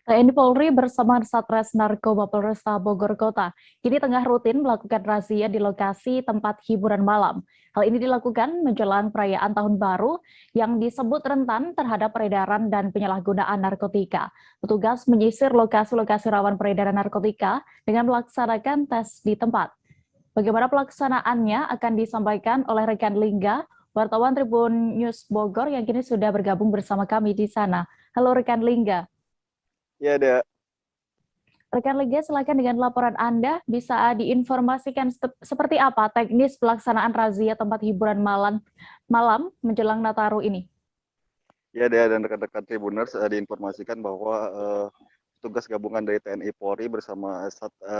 TNI Polri bersama Satres Narkoba Polresta Bogor Kota kini tengah rutin melakukan razia di lokasi tempat hiburan malam. Hal ini dilakukan menjelang perayaan Tahun Baru yang disebut rentan terhadap peredaran dan penyalahgunaan narkotika. Petugas menyisir lokasi-lokasi rawan peredaran narkotika dengan melaksanakan tes di tempat. Bagaimana pelaksanaannya akan disampaikan oleh rekan Lingga, wartawan Tribun News Bogor yang kini sudah bergabung bersama kami di sana. Halo rekan Lingga. Ya, ada. Rekan Liga, silakan dengan laporan Anda bisa diinformasikan seperti apa teknis pelaksanaan razia tempat hiburan malam menjelang Nataru ini. Ya, ada, dan rekan-rekan Tribuners diinformasikan bahwa petugas gabungan dari TNI Polri bersama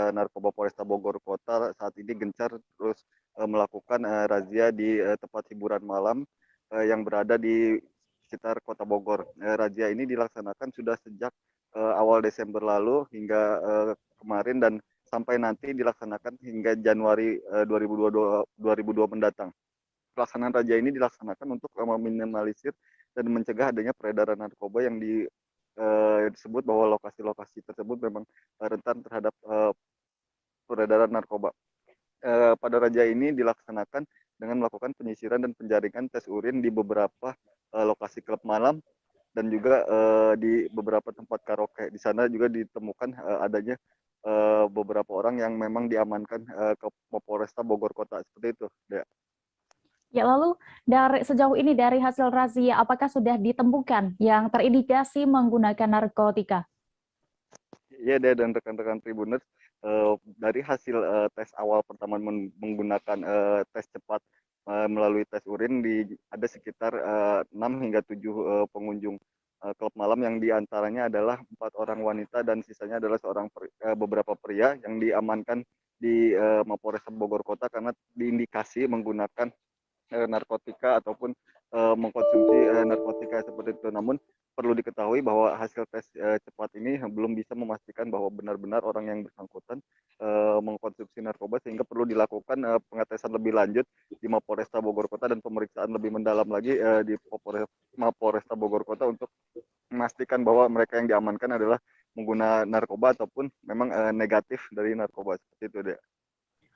Narkoba Polresta Bogor Kota saat ini gencar terus melakukan razia di tempat hiburan malam yang berada di sekitar Kota Bogor. Razia ini dilaksanakan sudah sejak awal Desember lalu hingga kemarin dan sampai nanti dilaksanakan hingga Januari 2022 mendatang. Pelaksanaan razia ini dilaksanakan untuk meminimalisir dan mencegah adanya peredaran narkoba yang disebut bahwa lokasi-lokasi tersebut memang rentan terhadap peredaran narkoba. Pada razia ini dilaksanakan dengan melakukan penyisiran dan penjaringan tes urin di beberapa lokasi klub malam dan juga di beberapa tempat karaoke. Di sana juga ditemukan adanya beberapa orang yang memang diamankan ke Polresta Bogor Kota seperti itu. Ya. Ya, lalu sejauh ini dari hasil razia apakah sudah ditemukan yang terindikasi menggunakan narkotika? Iya, dan rekan-rekan Tribuners, dari hasil tes awal pertama menggunakan tes cepat melalui tes urin ada sekitar 6 hingga 7 pengunjung klub malam yang diantaranya adalah 4 orang wanita dan sisanya adalah beberapa pria yang diamankan di Mapolres Bogor Kota karena diindikasi menggunakan narkotika ataupun mengkonsumsi narkotika seperti itu. Namun perlu diketahui bahwa hasil tes cepat ini belum bisa memastikan bahwa benar-benar orang yang bersangkutan mengkonsumsi narkoba sehingga perlu dilakukan pengetesan lebih lanjut di Mapolresta Bogor Kota dan pemeriksaan lebih mendalam lagi di Mapolresta Bogor Kota untuk memastikan bahwa mereka yang diamankan adalah pengguna narkoba ataupun memang negatif dari narkoba seperti itu deh.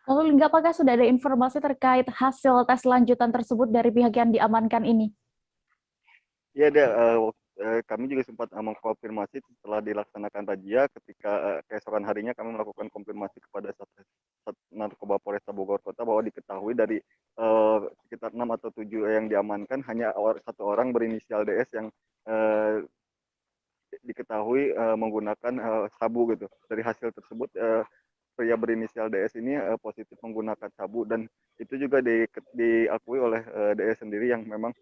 Lalu Lingga, apakah sudah ada informasi terkait hasil tes lanjutan tersebut dari pihak yang diamankan ini? Iya, kami juga sempat mengkonfirmasi setelah dilaksanakan razia ketika keesokan harinya kami melakukan konfirmasi kepada Satres Narkoba Polresta Bogor Kota bahwa diketahui dari sekitar 6 atau 7 yang diamankan hanya satu orang berinisial DS yang diketahui menggunakan sabu gitu. Dari hasil tersebut pria berinisial DS ini positif menggunakan sabu dan itu juga diakui oleh DS sendiri yang memang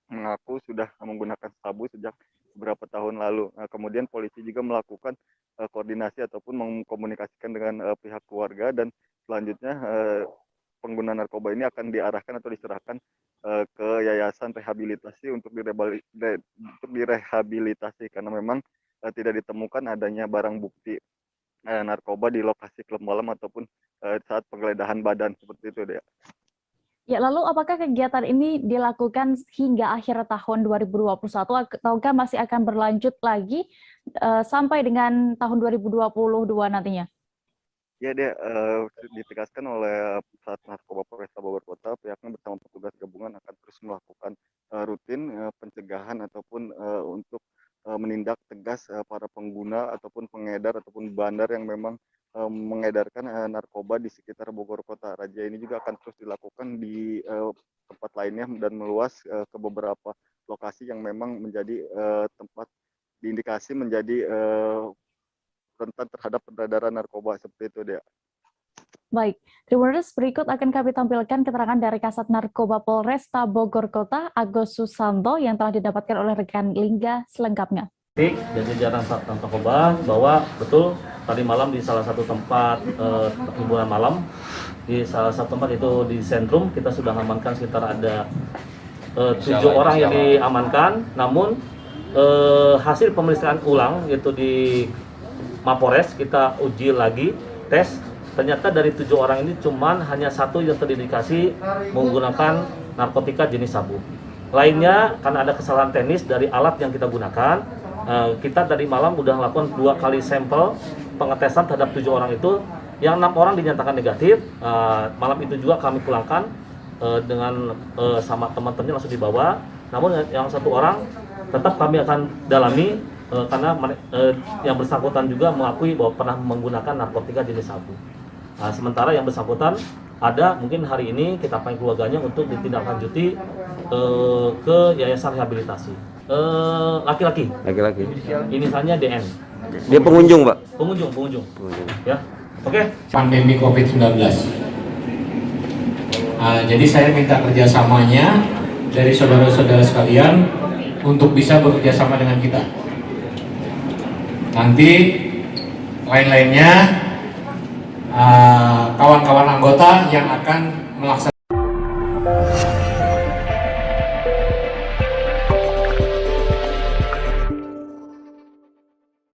mengaku sudah menggunakan sabu sejak beberapa tahun lalu. Kemudian polisi juga melakukan koordinasi ataupun mengkomunikasikan dengan pihak keluarga dan selanjutnya pengguna narkoba ini akan diarahkan atau diserahkan ke yayasan rehabilitasi untuk direhabilitasi karena memang tidak ditemukan adanya barang bukti narkoba di lokasi klub malam ataupun saat penggeledahan badan seperti itu deh. Ya, lalu apakah kegiatan ini dilakukan hingga akhir tahun 2021 ataukah masih akan berlanjut lagi sampai dengan tahun 2022 nantinya? Ya, ditegaskan oleh Sat Narkoba Polresta Bogor Kota, pihaknya bersama petugas gabungan akan terus melakukan rutin pencegahan ataupun untuk menindak tegas para pengguna ataupun pengedar ataupun bandar yang memang mengedarkan narkoba di sekitar Bogor Kota. Razia ini juga akan terus dilakukan di tempat lainnya dan meluas ke beberapa lokasi yang memang menjadi tempat diindikasi menjadi rentan terhadap peredaran narkoba seperti itu dia. Baik, Tribuners, berikut akan kami tampilkan keterangan dari Kasat Narkoba Polresta Bogor Kota, Agus Susanto, yang telah didapatkan oleh rekan Lingga selengkapnya. Dan jajaran Satpam Narkoba bahwa betul tadi malam di salah satu tempat hiburan malam, di salah satu tempat itu di sentrum, kita sudah amankan sekitar ada 7 orang yang diamankan, namun hasil pemeriksaan ulang yaitu di Mapores kita uji lagi tes, ternyata dari 7 orang ini cuman hanya 1 yang terindikasi menggunakan narkotika jenis sabu. Lainnya karena ada kesalahan teknis dari alat yang kita gunakan, Kita tadi malam udah melakukan 2 kali sampel pengetesan terhadap 7 orang itu, yang 6 orang dinyatakan negatif. Malam itu juga kami pulangkan dengan sama teman-temannya langsung dibawa. Namun yang 1 orang tetap kami akan dalami karena yang bersangkutan juga mengakui bahwa pernah menggunakan narkotika jenis sabu. Sementara yang bersangkutan ada mungkin hari ini kita panggil keluarganya untuk ditindaklanjuti ke yayasan rehabilitasi. Laki-laki. Inisialnya DN. Dia pengunjung, Pak. Pengunjung. Ya. Oke. Pandemi COVID-19. Jadi saya minta kerjasamanya dari saudara-saudara sekalian untuk bisa bekerjasama dengan kita. Nanti lain-lainnya kawan-kawan anggota yang akan melaksanakan